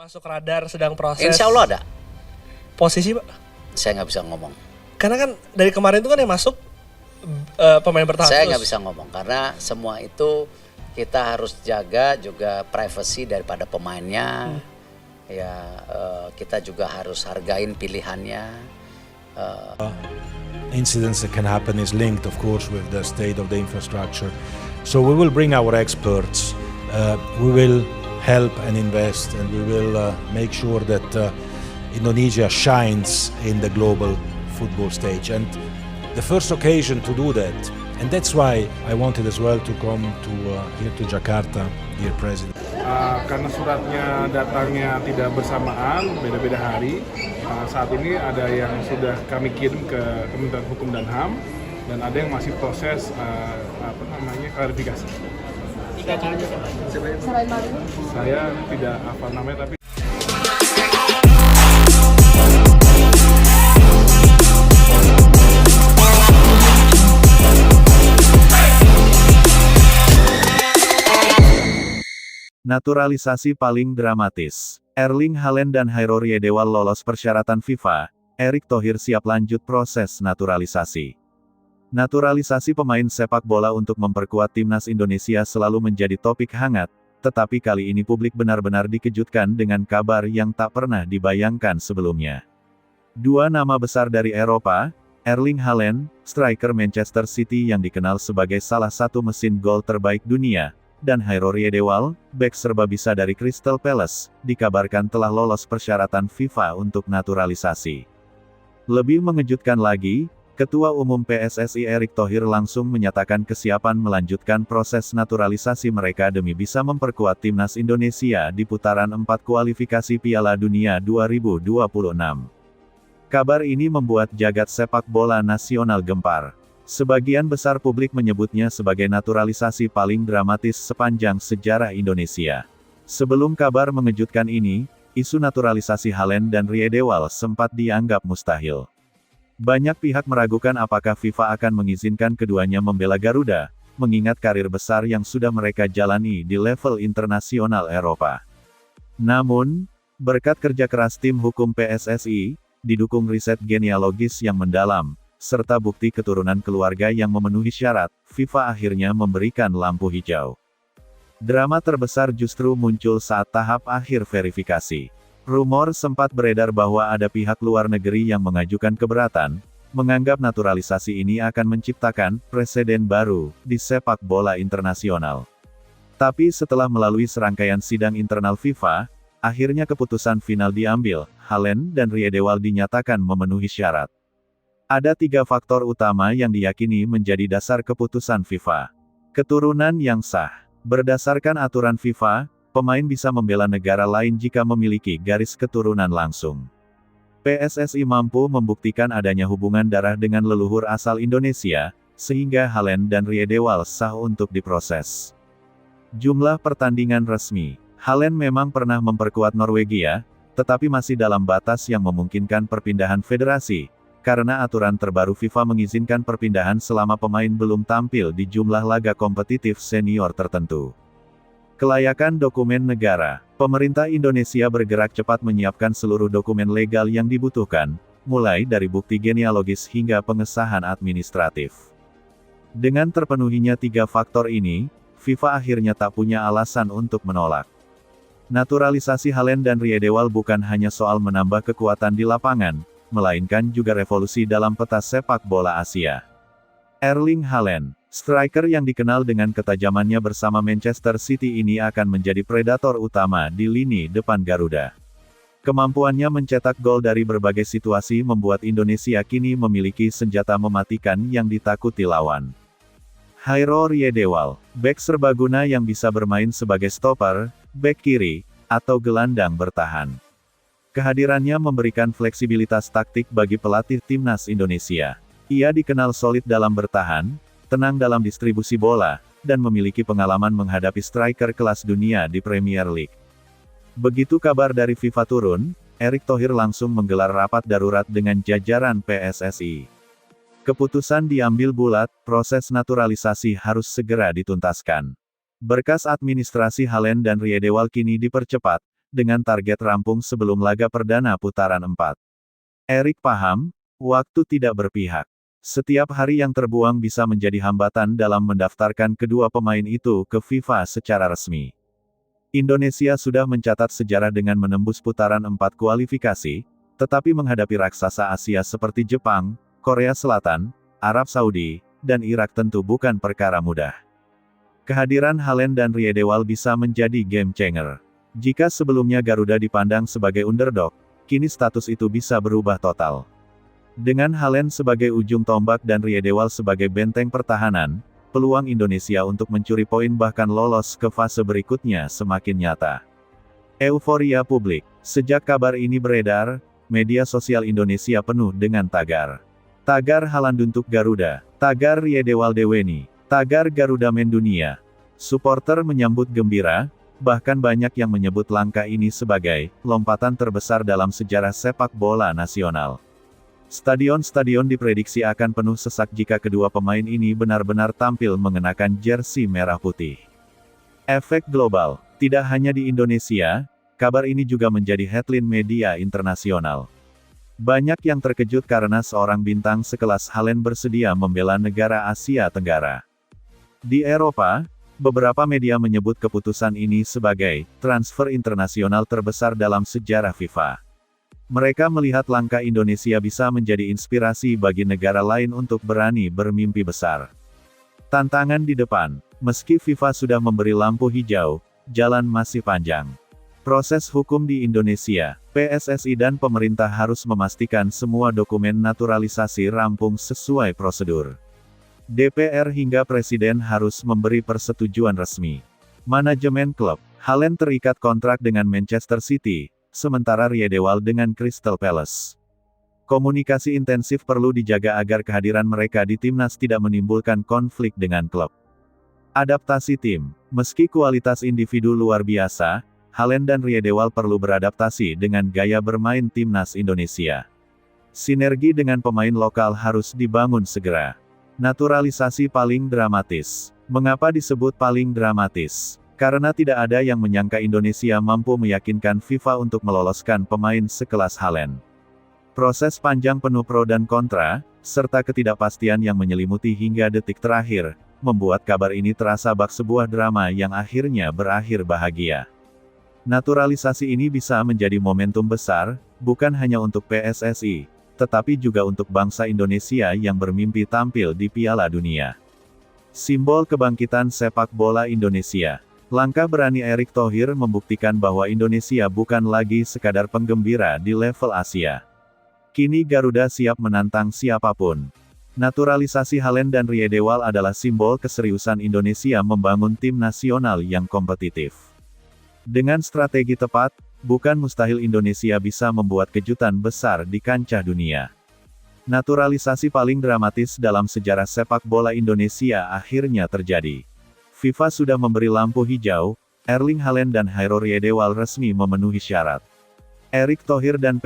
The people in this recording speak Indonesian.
Masuk radar sedang proses. Insya Allah ada. Posisi Pak? Saya nggak bisa ngomong. Karena kan dari kemarin itu kan yang masuk pemain bertahan Saya terus. nggak bisa ngomong karena semua itu kita harus jaga juga privasi daripada pemainnya. Ya kita juga harus hargain pilihannya. Incidents that can happen is linked, of course, with the state of the infrastructure. So we will bring our experts. We will help and invest, and we will make sure that Indonesia shines in the global football stage. And the first occasion to do that, and that's why I wanted as well to come to here to Jakarta, dear President. Karena suratnya datangnya tidak bersamaan, beda-beda hari. Saat ini ada yang sudah kami kirim ke Kementerian Hukum dan HAM, dan ada yang masih proses klarifikasi. Saya tidak hafal namanya, tapi Naturalisasi paling dramatis. Erling Haaland dan Hairo Riedewald lolos persyaratan FIFA. Erick Thohir siap lanjut proses naturalisasi. Naturalisasi pemain sepak bola untuk memperkuat timnas Indonesia selalu menjadi topik hangat, tetapi kali ini publik benar-benar dikejutkan dengan kabar yang tak pernah dibayangkan sebelumnya. Dua nama besar dari Eropa, Erling Haaland, striker Manchester City yang dikenal sebagai salah satu mesin gol terbaik dunia, dan Hairo Riedewald, bek serbabisa dari Crystal Palace, dikabarkan telah lolos persyaratan FIFA untuk naturalisasi. Lebih mengejutkan lagi, Ketua Umum PSSI Erick Thohir langsung menyatakan kesiapan melanjutkan proses naturalisasi mereka demi bisa memperkuat timnas Indonesia di putaran 4 kualifikasi Piala Dunia 2026. Kabar ini membuat jagat sepak bola nasional gempar. Sebagian besar publik menyebutnya sebagai naturalisasi paling dramatis sepanjang sejarah Indonesia. Sebelum kabar mengejutkan ini, isu naturalisasi Haaland dan Riedewald sempat dianggap mustahil. Banyak pihak meragukan apakah FIFA akan mengizinkan keduanya membela Garuda, mengingat karir besar yang sudah mereka jalani di level internasional Eropa. Namun, berkat kerja keras tim hukum PSSI, didukung riset genealogis yang mendalam, serta bukti keturunan keluarga yang memenuhi syarat, FIFA akhirnya memberikan lampu hijau. Drama terbesar justru muncul saat tahap akhir verifikasi. Rumor sempat beredar bahwa ada pihak luar negeri yang mengajukan keberatan, menganggap naturalisasi ini akan menciptakan preseden baru di sepak bola internasional. Tapi setelah melalui serangkaian sidang internal FIFA, akhirnya keputusan final diambil, Haaland dan Riedewald dinyatakan memenuhi syarat. Ada 3 faktor utama yang diyakini menjadi dasar keputusan FIFA. Keturunan yang sah. Berdasarkan aturan FIFA, pemain bisa membela negara lain jika memiliki garis keturunan langsung. PSSI mampu membuktikan adanya hubungan darah dengan leluhur asal Indonesia, sehingga Haaland dan Riedewald sah untuk diproses. Jumlah pertandingan resmi. Haaland memang pernah memperkuat Norwegia, tetapi masih dalam batas yang memungkinkan perpindahan federasi, karena aturan terbaru FIFA mengizinkan perpindahan selama pemain belum tampil di jumlah laga kompetitif senior tertentu. Kelayakan dokumen negara. Pemerintah Indonesia bergerak cepat menyiapkan seluruh dokumen legal yang dibutuhkan, mulai dari bukti genealogis hingga pengesahan administratif. Dengan terpenuhinya 3 faktor ini, FIFA akhirnya tak punya alasan untuk menolak. Naturalisasi Haaland dan Riedewald bukan hanya soal menambah kekuatan di lapangan, melainkan juga revolusi dalam peta sepak bola Asia. Erling Haaland, striker yang dikenal dengan ketajamannya bersama Manchester City ini akan menjadi predator utama di lini depan Garuda. Kemampuannya mencetak gol dari berbagai situasi membuat Indonesia kini memiliki senjata mematikan yang ditakuti lawan. Hairo Riedewald, bek serbaguna yang bisa bermain sebagai stopper, bek kiri, atau gelandang bertahan. Kehadirannya memberikan fleksibilitas taktik bagi pelatih timnas Indonesia. Ia dikenal solid dalam bertahan, tenang dalam distribusi bola, dan memiliki pengalaman menghadapi striker kelas dunia di Premier League. Begitu kabar dari FIFA turun, Erick Thohir langsung menggelar rapat darurat dengan jajaran PSSI. Keputusan diambil bulat, proses naturalisasi harus segera dituntaskan. Berkas administrasi Haaland dan Riedewald kini dipercepat, dengan target rampung sebelum laga perdana putaran 4. Erik paham, waktu tidak berpihak. Setiap hari yang terbuang bisa menjadi hambatan dalam mendaftarkan kedua pemain itu ke FIFA secara resmi. Indonesia sudah mencatat sejarah dengan menembus putaran 4 kualifikasi, tetapi menghadapi raksasa Asia seperti Jepang, Korea Selatan, Arab Saudi, dan Irak tentu bukan perkara mudah. Kehadiran Haaland dan Riedewald bisa menjadi game changer. Jika sebelumnya Garuda dipandang sebagai underdog, kini status itu bisa berubah total. Dengan Haaland sebagai ujung tombak dan Riedewald sebagai benteng pertahanan, peluang Indonesia untuk mencuri poin bahkan lolos ke fase berikutnya semakin nyata. Euforia publik. Sejak kabar ini beredar, media sosial Indonesia penuh dengan tagar. Tagar Haaland untuk Garuda, tagar Riedewald Deweni, tagar Garuda Mendunia. Supporter menyambut gembira, bahkan banyak yang menyebut langkah ini sebagai lompatan terbesar dalam sejarah sepak bola nasional. Stadion-stadion diprediksi akan penuh sesak jika kedua pemain ini benar-benar tampil mengenakan jersey merah putih. Efek global. Tidak hanya di Indonesia, kabar ini juga menjadi headline media internasional. Banyak yang terkejut karena seorang bintang sekelas Haaland bersedia membela negara Asia Tenggara. Di Eropa, beberapa media menyebut keputusan ini sebagai transfer internasional terbesar dalam sejarah FIFA. Mereka melihat langkah Indonesia bisa menjadi inspirasi bagi negara lain untuk berani bermimpi besar. Tantangan di depan. Meski FIFA sudah memberi lampu hijau, jalan masih panjang. Proses hukum di Indonesia, PSSI dan pemerintah harus memastikan semua dokumen naturalisasi rampung sesuai prosedur. DPR hingga Presiden harus memberi persetujuan resmi. Manajemen klub, Haaland terikat kontrak dengan Manchester City, sementara Riedewald dengan Crystal Palace. Komunikasi intensif perlu dijaga agar kehadiran mereka di timnas tidak menimbulkan konflik dengan klub. Adaptasi tim. Meski kualitas individu luar biasa, Haaland dan Riedewald perlu beradaptasi dengan gaya bermain timnas Indonesia. Sinergi dengan pemain lokal harus dibangun segera. Naturalisasi paling dramatis. Mengapa disebut paling dramatis? Karena tidak ada yang menyangka Indonesia mampu meyakinkan FIFA untuk meloloskan pemain sekelas Haaland. Proses panjang penuh pro dan kontra, serta ketidakpastian yang menyelimuti hingga detik terakhir, membuat kabar ini terasa bak sebuah drama yang akhirnya berakhir bahagia. Naturalisasi ini bisa menjadi momentum besar, bukan hanya untuk PSSI, tetapi juga untuk bangsa Indonesia yang bermimpi tampil di Piala Dunia. Simbol kebangkitan sepak bola Indonesia. Langkah berani Erick Thohir membuktikan bahwa Indonesia bukan lagi sekadar penggembira di level Asia. Kini Garuda siap menantang siapapun. Naturalisasi Haaland dan Riedewald adalah simbol keseriusan Indonesia membangun tim nasional yang kompetitif. Dengan strategi tepat, bukan mustahil Indonesia bisa membuat kejutan besar di kancah dunia. Naturalisasi paling dramatis dalam sejarah sepak bola Indonesia akhirnya terjadi. FIFA sudah memberi lampu hijau, Erling Haaland dan Riedewald resmi memenuhi syarat. Erick Thohir dan